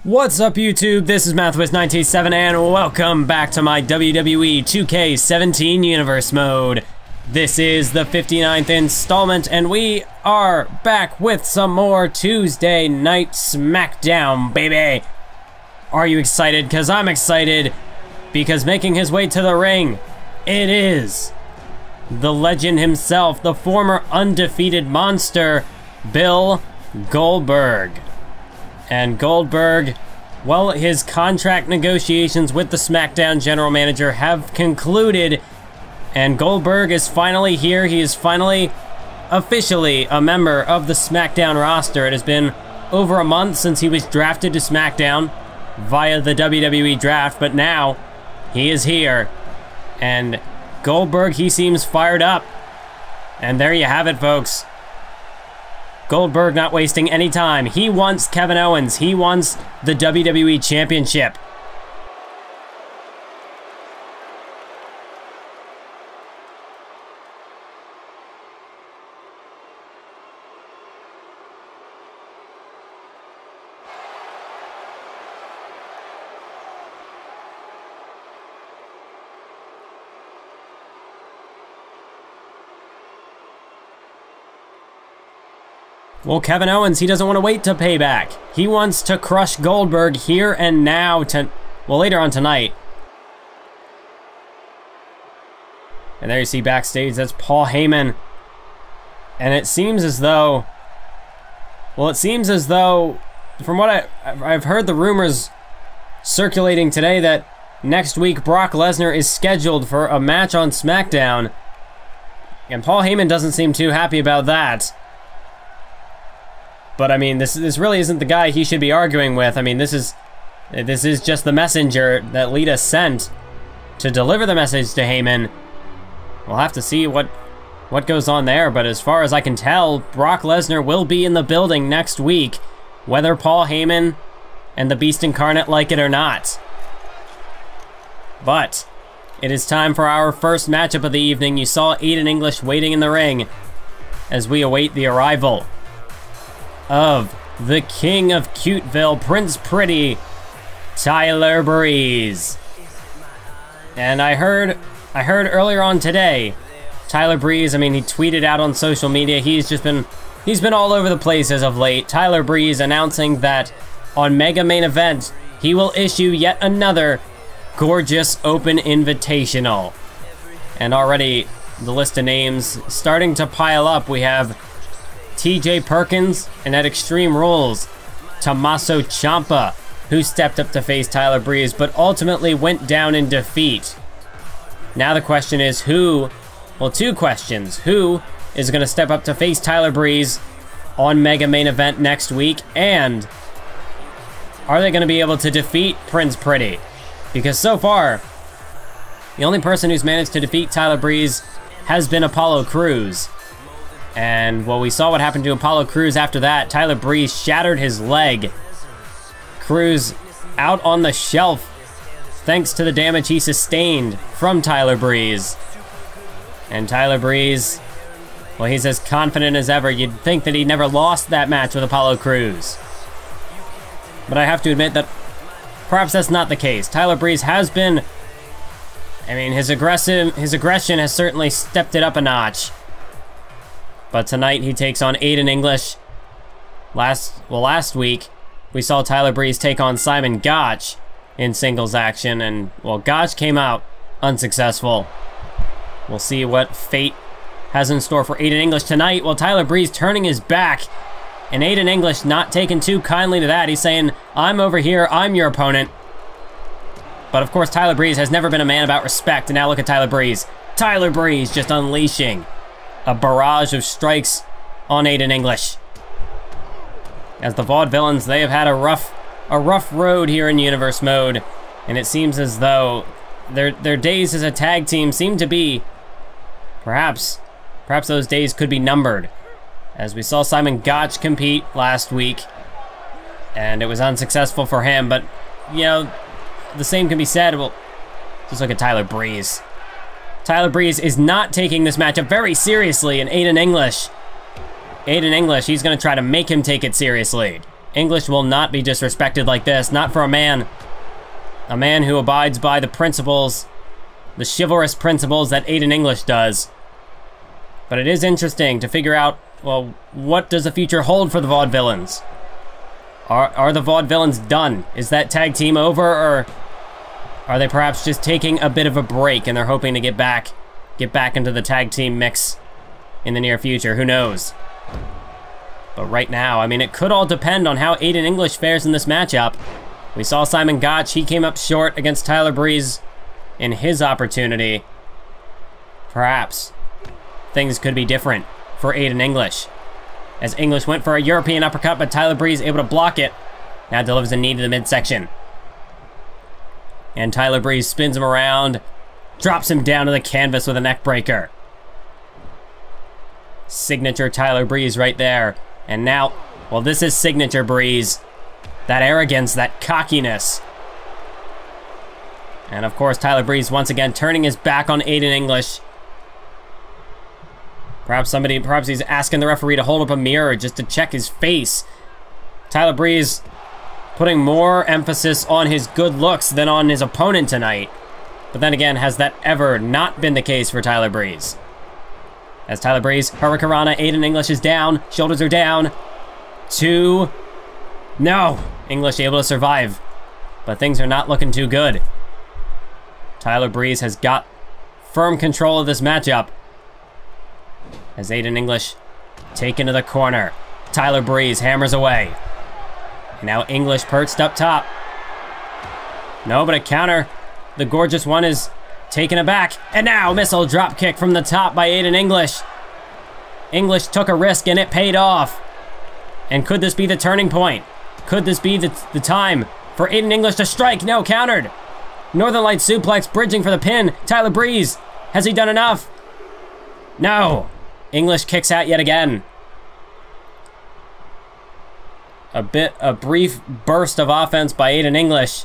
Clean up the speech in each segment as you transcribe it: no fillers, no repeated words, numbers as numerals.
What's up YouTube, this is MathWiz987 and welcome back to my WWE 2K17 Universe Mode. This is the 59th installment and we are back with some more Tuesday Night SmackDown, baby! Are you excited? Because I'm excited, because making his way to the ring, it is the legend himself, the former undefeated monster, Bill Goldberg. And Goldberg, well, his contract negotiations with the SmackDown general manager have concluded, and Goldberg is finally here. He is finally officially a member of the SmackDown roster. It has been over a month since he was drafted to SmackDown via the WWE draft, but now he is here. And Goldberg, he seems fired up. And there you have it, folks. Goldberg not wasting any time. He wants Kevin Owens. He wants the WWE Championship. Well, Kevin Owens, he doesn't want to wait to payback. He wants to crush Goldberg here and now, later on tonight. And there you see backstage, that's Paul Heyman. And it seems as though, from what I've heard the rumors circulating today that next week Brock Lesnar is scheduled for a match on SmackDown. And Paul Heyman doesn't seem too happy about that. But I mean, this really isn't the guy he should be arguing with. I mean, this is just the messenger that Lita sent to deliver the message to Heyman. We'll have to see what goes on there, but as far as I can tell, Brock Lesnar will be in the building next week, whether Paul Heyman and the Beast Incarnate like it or not. But it is time for our first matchup of the evening. You saw Aiden English waiting in the ring as we await the arrival of the King of Cuteville, Prince Pretty, Tyler Breeze. And I heard earlier on today, Tyler Breeze, I mean, he tweeted out on social media, he's been all over the place as of late. Tyler Breeze announcing that on Mega Main Event, he will issue yet another gorgeous open invitational. And already the list of names starting to pile up. We have TJ Perkins, and at Extreme Rules, Tommaso Ciampa, who stepped up to face Tyler Breeze, but ultimately went down in defeat. Now the question is who, well, two questions. Who is going to step up to face Tyler Breeze on Mega Main Event next week? And are they going to be able to defeat Prince Pretty? Because so far, the only person who's managed to defeat Tyler Breeze has been Apollo Crews. And, well, we saw what happened to Apollo Crews after that. Tyler Breeze shattered his leg. Crews out on the shelf thanks to the damage he sustained from Tyler Breeze. And Tyler Breeze, well, he's as confident as ever. You'd think that he never lost that match with Apollo Crews. But I have to admit that perhaps that's not the case. Tyler Breeze has been, I mean, his aggression has certainly stepped it up a notch. But tonight he takes on Aiden English. Last week we saw Tyler Breeze take on Simon Gotch in singles action, and well, Gotch came out unsuccessful. We'll see what fate has in store for Aiden English tonight. Well, Tyler Breeze turning his back, and Aiden English not taking too kindly to that. He's saying, I'm over here, I'm your opponent. But of course, Tyler Breeze has never been a man about respect, and now look at Tyler Breeze. Tyler Breeze just unleashing a barrage of strikes on Aiden English. As the Vaudevillains, they have had a rough road here in Universe Mode, and it seems as though their days as a tag team seem to be, perhaps those days could be numbered. As we saw Simon Gotch compete last week, and it was unsuccessful for him, but, you know, the same can be said. Well, just look at Tyler Breeze. Tyler Breeze is not taking this matchup very seriously, and Aiden English, he's going to try to make him take it seriously. English will not be disrespected like this, not for a man who abides by the principles, the chivalrous principles that Aiden English does. But it is interesting to figure out, well, what does the future hold for the Vaudevillains? Are the Vaudevillains done? Is that tag team over, or are they perhaps just taking a bit of a break and they're hoping to get back into the tag team mix in the near future? Who knows? But right now, I mean, it could all depend on how Aiden English fares in this matchup. We saw Simon Gotch, he came up short against Tyler Breeze in his opportunity. Perhaps things could be different for Aiden English, as English went for a European uppercut, but Tyler Breeze able to block it. Now delivers a knee to the midsection. And Tyler Breeze spins him around, drops him down to the canvas with a neck breaker. Signature Tyler Breeze right there. And now, well, this is signature Breeze. That arrogance, that cockiness. And of course, Tyler Breeze once again turning his back on Aiden English. Perhaps he's asking the referee to hold up a mirror just to check his face. Tyler Breeze putting more emphasis on his good looks than on his opponent tonight. But then again, has that ever not been the case for Tyler Breeze? As Tyler Breeze, Hurricanrana, Aiden English is down, shoulders are down. 2. No! English able to survive, but things are not looking too good. Tyler Breeze has got firm control of this matchup. As Aiden English taken to the corner. Tyler Breeze hammers away. And now English perched up top. No, but a counter. The gorgeous one is taken aback. And now missile drop kick from the top by Aiden English. English took a risk and it paid off. And could this be the turning point? Could this be the time for Aiden English to strike? No, countered. Northern Light suplex, bridging for the pin. Tyler Breeze, has he done enough? No. English kicks out yet again. A brief burst of offense by Aiden English,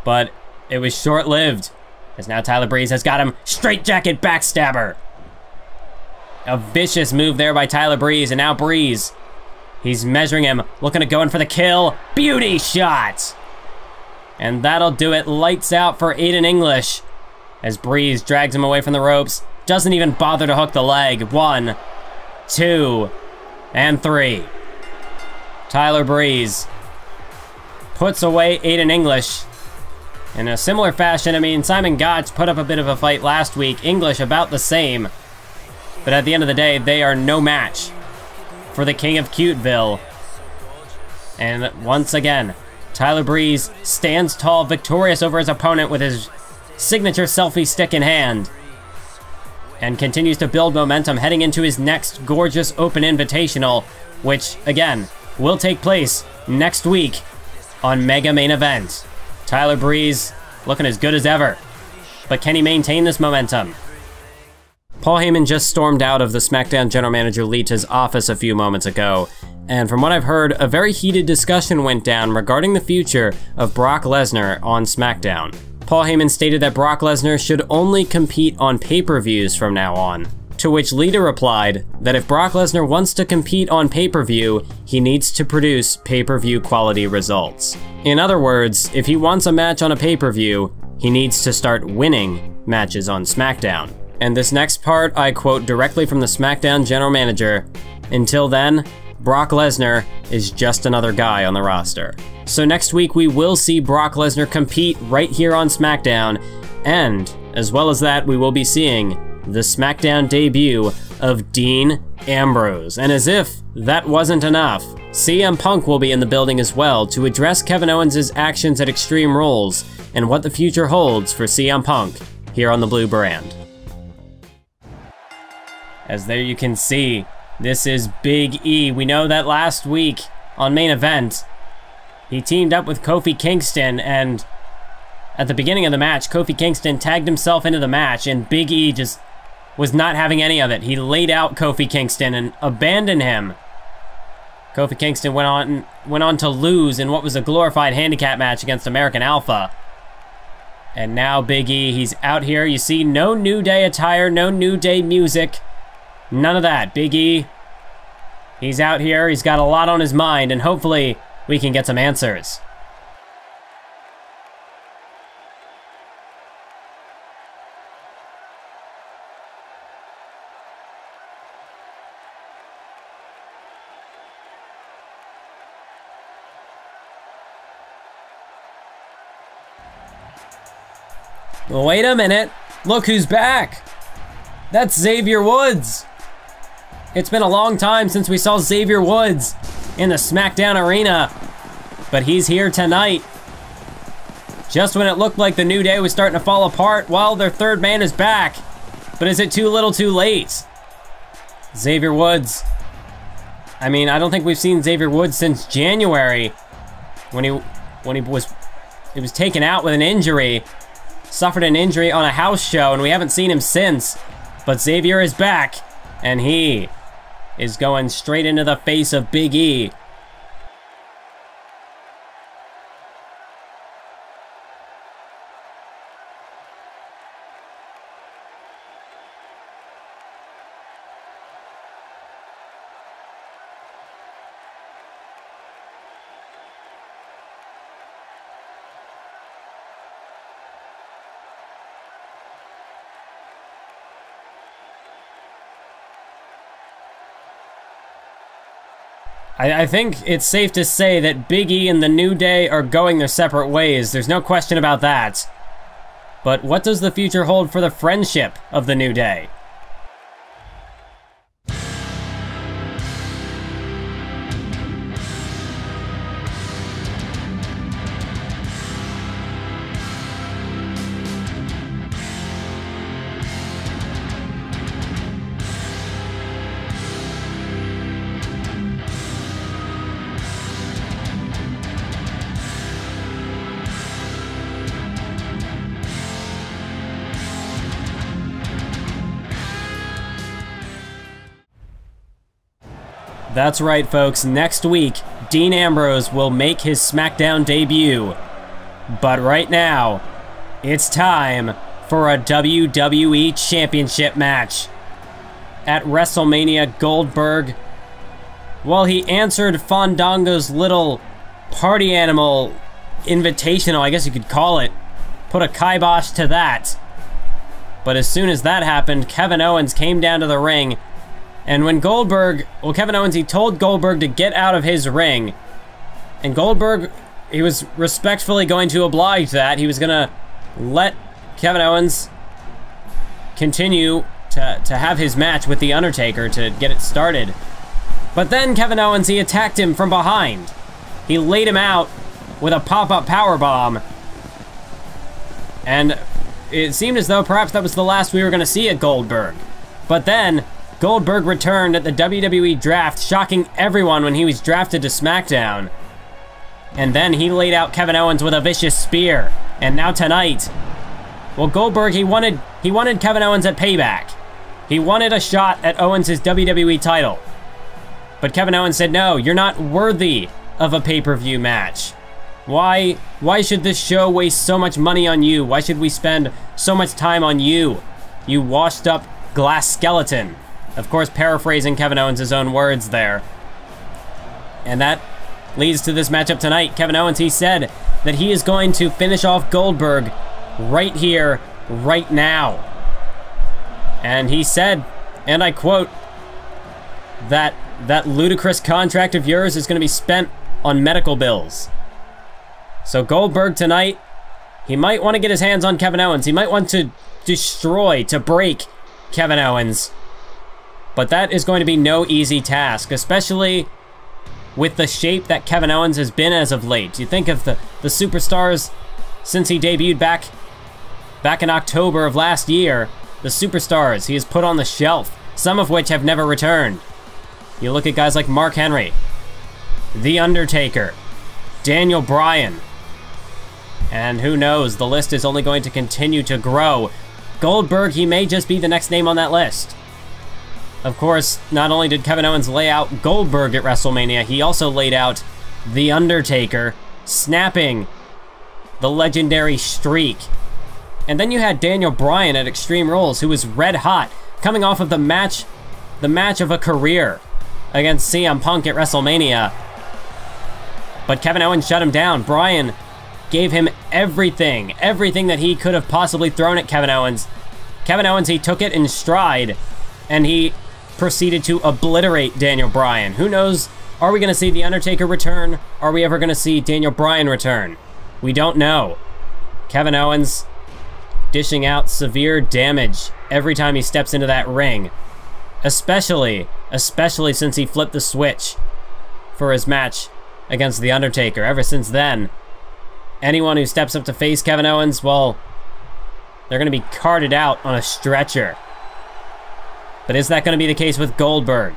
but it was short-lived, as now Tyler Breeze has got him. Straight jacket backstabber. A vicious move there by Tyler Breeze, and now Breeze, he's measuring him, looking to go in for the kill. Beauty shot! And that'll do it. Lights out for Aiden English, as Breeze drags him away from the ropes. Doesn't even bother to hook the leg. 1, 2, and 3. Tyler Breeze puts away Aiden English. In a similar fashion, I mean, Simon Gotch put up a bit of a fight last week. English about the same. But at the end of the day, they are no match for the King of Cuteville. And once again, Tyler Breeze stands tall, victorious over his opponent with his signature selfie stick in hand. And continues to build momentum heading into his next gorgeous open invitational, which, again, will take place next week on Mega Main Event. Tyler Breeze looking as good as ever, but can he maintain this momentum? Paul Heyman just stormed out of the SmackDown general manager Lita's office a few moments ago, and from what I've heard, a very heated discussion went down regarding the future of Brock Lesnar on SmackDown. Paul Heyman stated that Brock Lesnar should only compete on pay-per-views from now on, to which Lita replied that if Brock Lesnar wants to compete on pay-per-view, he needs to produce pay-per-view quality results. In other words, if he wants a match on a pay-per-view, he needs to start winning matches on SmackDown. And this next part, I quote directly from the SmackDown general manager, "Until then, Brock Lesnar is just another guy on the roster." So next week we will see Brock Lesnar compete right here on SmackDown, and as well as that, we will be seeing the SmackDown debut of Dean Ambrose. And as if that wasn't enough, CM Punk will be in the building as well to address Kevin Owens' actions at Extreme Rules and what the future holds for CM Punk here on the Blue Brand. As there you can see, this is Big E. We know that last week on Main Event, he teamed up with Kofi Kingston, and at the beginning of the match, Kofi Kingston tagged himself into the match, and Big E just was not having any of it. He laid out Kofi Kingston and abandoned him. Kofi Kingston went on to lose in what was a glorified handicap match against American Alpha. And now Big E, he's out here. You see no New Day attire, no New Day music. None of that. Big E He's out here, he's got a lot on his mind, and hopefully we can get some answers. Wait a minute, look who's back. That's Xavier Woods. It's been a long time since we saw Xavier Woods in the SmackDown arena, but he's here tonight. Just when it looked like the New Day was starting to fall apart, well, their third man is back. But is it too little too late? Xavier Woods. I mean, I don't think we've seen Xavier Woods since January when he was taken out with an injury. Suffered an injury on a house show, and we haven't seen him since. But Xavier is back, and he is going straight into the face of Big E. I think it's safe to say that Big E and the New Day are going their separate ways. There's no question about that. But what does the future hold for the friendship of the New Day? That's right, folks. Next week, Dean Ambrose will make his SmackDown debut. But right now, it's time for a WWE Championship match. At WrestleMania, Goldberg, well, he answered Fandango's little party animal invitational, I guess you could call it. Put a kibosh to that. But as soon as that happened, Kevin Owens came down to the ring. And when Kevin Owens, he told Goldberg to get out of his ring. And Goldberg, he was respectfully going to oblige that. He was gonna let Kevin Owens continue to have his match with The Undertaker to get it started. But then Kevin Owens, he attacked him from behind. He laid him out with a pop-up powerbomb. And it seemed as though perhaps that was the last we were gonna see at Goldberg. But then Goldberg returned at the WWE draft, shocking everyone when he was drafted to SmackDown. And then he laid out Kevin Owens with a vicious spear. And now tonight, well, Goldberg, he wanted Kevin Owens at Payback. He wanted a shot at Owens' WWE title. But Kevin Owens said, no, you're not worthy of a pay-per-view match. Why should this show waste so much money on you? Why should we spend so much time on you? You washed up glass skeleton. Of course, paraphrasing Kevin Owens' own words there. And that leads to this matchup tonight. Kevin Owens, he said that he is going to finish off Goldberg right here, right now. And he said, and I quote, that ludicrous contract of yours is going to be spent on medical bills. So Goldberg tonight, he might want to get his hands on Kevin Owens. He might want to destroy, to break Kevin Owens. But that is going to be no easy task, especially with the shape that Kevin Owens has been as of late. You think of the superstars since he debuted back in October of last year, the superstars he has put on the shelf, some of which have never returned. You look at guys like Mark Henry, The Undertaker, Daniel Bryan, and who knows, the list is only going to continue to grow. Goldberg, he may just be the next name on that list. Of course, not only did Kevin Owens lay out Goldberg at WrestleMania, he also laid out The Undertaker, snapping the legendary streak. And then you had Daniel Bryan at Extreme Rules, who was red hot, coming off of the match of a career against CM Punk at WrestleMania. But Kevin Owens shut him down. Bryan gave him everything that he could have possibly thrown at Kevin Owens. Kevin Owens, he took it in stride, and he proceeded to obliterate Daniel Bryan. Who knows, are we gonna see The Undertaker return? Are we ever gonna see Daniel Bryan return? We don't know. Kevin Owens dishing out severe damage every time he steps into that ring. Especially since he flipped the switch for his match against The Undertaker. Ever since then, anyone who steps up to face Kevin Owens, well, they're gonna be carted out on a stretcher. But is that gonna be the case with Goldberg?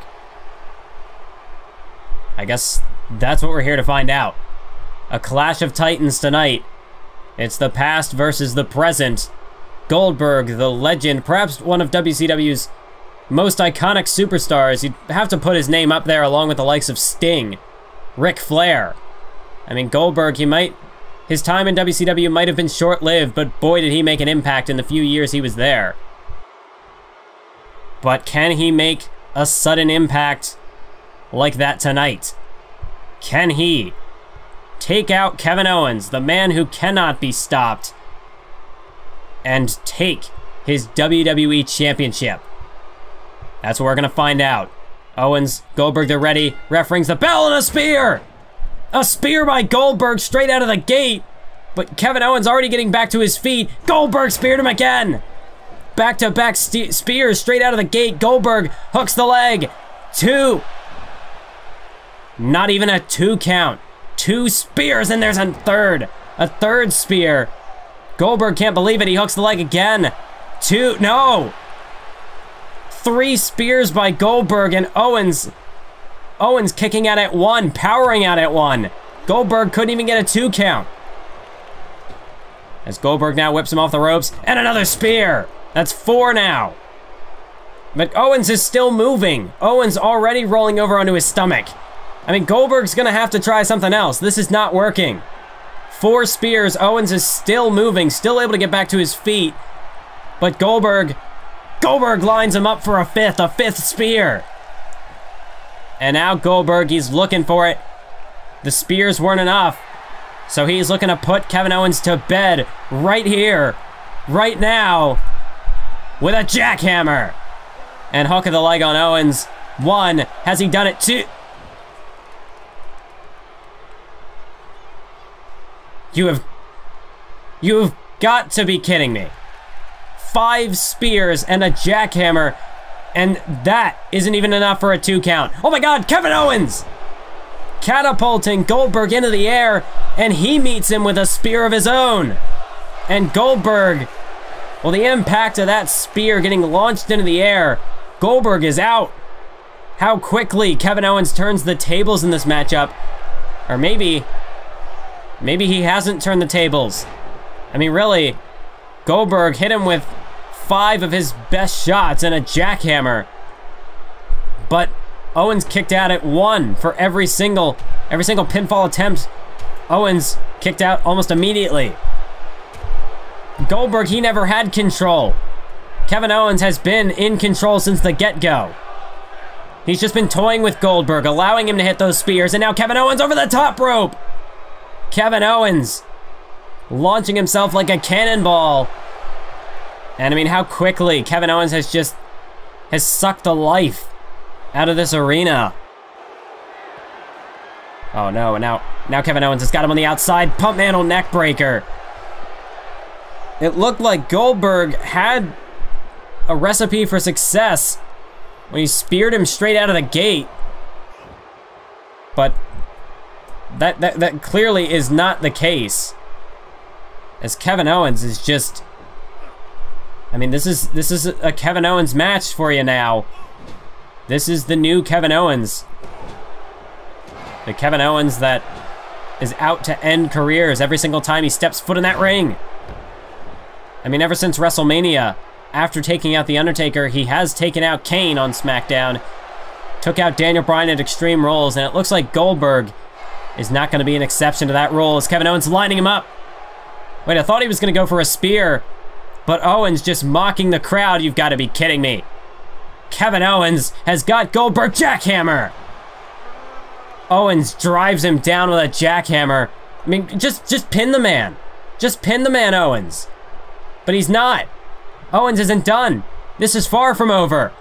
I guess that's what we're here to find out. A clash of titans tonight. It's the past versus the present. Goldberg, the legend, perhaps one of WCW's most iconic superstars. You'd have to put his name up there along with the likes of Sting, Ric Flair. I mean, Goldberg, his time in WCW might have been short-lived, but boy did he make an impact in the few years he was there. But can he make a sudden impact like that tonight? Can he take out Kevin Owens, the man who cannot be stopped, and take his WWE Championship? That's what we're gonna find out. Owens, Goldberg, they're ready. Ref rings the bell and a spear! A spear by Goldberg straight out of the gate, but Kevin Owens already getting back to his feet. Goldberg speared him again! Back-to-back spears straight out of the gate. Goldberg hooks the leg. 2. Not even a 2 count. 2 spears, and there's a third spear. Goldberg can't believe it. He hooks the leg again. 2, no. 3 spears by Goldberg, and Owens kicking out at 1, powering out at 1. Goldberg couldn't even get a 2 count. As Goldberg now whips him off the ropes, and another spear. That's 4 now. But Owens is still moving. Owens already rolling over onto his stomach. I mean, Goldberg's gonna have to try something else. This is not working. 4 spears, Owens is still moving, still able to get back to his feet. But Goldberg lines him up for a fifth spear. And now Goldberg, he's looking for it. The spears weren't enough. So he's looking to put Kevin Owens to bed right here, right now, with a jackhammer. And hook of the leg on Owens. 1, has he done it? 2. You've got to be kidding me. 5 spears and a jackhammer, and that isn't even enough for a 2 count. Oh my God, Kevin Owens! Catapulting Goldberg into the air, and he meets him with a spear of his own. And Goldberg, well, the impact of that spear getting launched into the air, Goldberg is out. How quickly Kevin Owens turns the tables in this matchup. Or maybe he hasn't turned the tables. I mean, really, Goldberg hit him with 5 of his best shots and a jackhammer. But Owens kicked out at 1 for every single pinfall attempt. Owens kicked out almost immediately. Goldberg, he never had control. Kevin Owens has been in control since the get-go. He's just been toying with Goldberg, allowing him to hit those spears, and now Kevin Owens over the top rope. Kevin Owens launching himself like a cannonball. And I mean, how quickly Kevin Owens has sucked the life out of this arena. Oh no, and now Kevin Owens has got him on the outside. Pump handle neck breaker. It looked like Goldberg had a recipe for success when he speared him straight out of the gate. But that clearly is not the case. As Kevin Owens is just, I mean, this is a Kevin Owens match for you now. This is the new Kevin Owens. The Kevin Owens that is out to end careers every single time he steps foot in that ring. I mean, ever since WrestleMania, after taking out The Undertaker, he has taken out Kane on SmackDown, took out Daniel Bryan at Extreme Rules, and it looks like Goldberg is not going to be an exception to that rule as Kevin Owens lining him up. Wait, I thought he was going to go for a spear, but Owens just mocking the crowd. You've got to be kidding me. Kevin Owens has got Goldberg jackhammer. Owens drives him down with a jackhammer. I mean, just pin the man. Just pin the man, Owens. But he's not. Owens isn't done. This is far from over.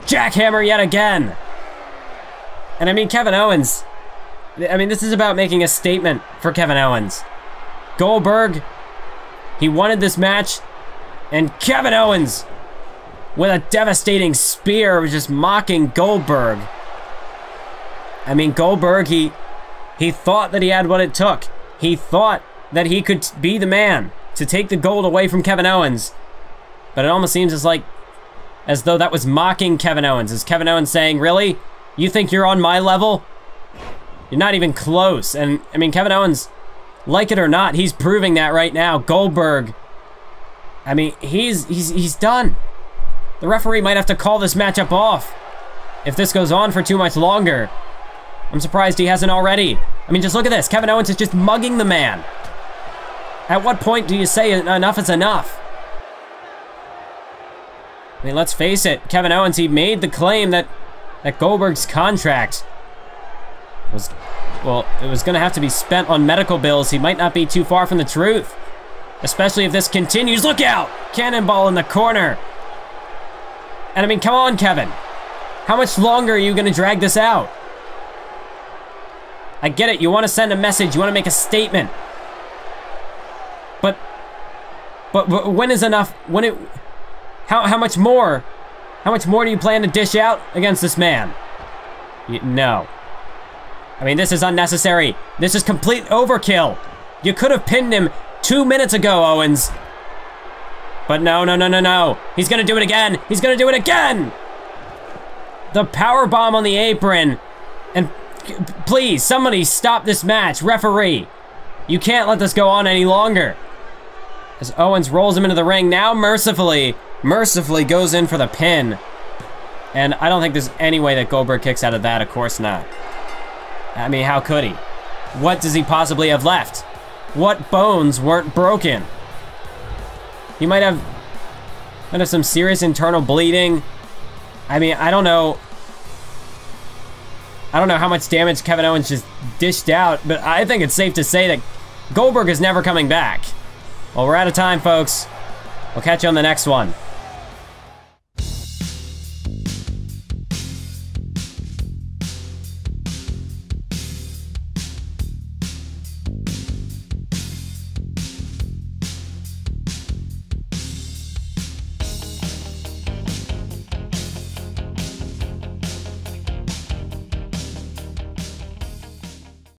Jackhammer yet again. And I mean, Kevin Owens, I mean, this is about making a statement for Kevin Owens. Goldberg, he wanted this match, and Kevin Owens, with a devastating spear, was just mocking Goldberg. I mean, Goldberg, he thought that he had what it took. He thought that he could be the man to take the gold away from Kevin Owens. But it almost seems as though that was mocking Kevin Owens. Is Kevin Owens saying, really? You think you're on my level? You're not even close. And, I mean, Kevin Owens, like it or not, he's proving that right now. Goldberg, I mean, he's done. The referee might have to call this matchup off if this goes on for too much longer. I'm surprised he hasn't already. I mean, just look at this. Kevin Owens is just mugging the man. At what point do you say enough is enough? I mean, let's face it. Kevin Owens, he made the claim that Goldberg's contract was, well, it was going to have to be spent on medical bills. He might not be too far from the truth. Especially if this continues. Look out! Cannonball in the corner. And I mean, come on, Kevin. How much longer are you going to drag this out? I get it. You want to send a message. You want to make a statement. But when is enough? When it? How much more? How much more do you plan to dish out against this man? No. I mean, this is unnecessary. This is complete overkill. You could have pinned him 2 minutes ago, Owens. But no, no, no, no, no. He's gonna do it again. He's gonna do it again. The power bomb on the apron. And please, somebody stop this match. Referee. You can't let this go on any longer. As Owens rolls him into the ring, now mercifully goes in for the pin. And I don't think there's any way that Goldberg kicks out of that. Of course not. I mean, how could he? What does he possibly have left? What bones weren't broken? He might have some serious internal bleeding. I mean, I don't know how much damage Kevin Owens just dished out, but I think it's safe to say that Goldberg is never coming back. Well, we're out of time, folks. We'll catch you on the next one.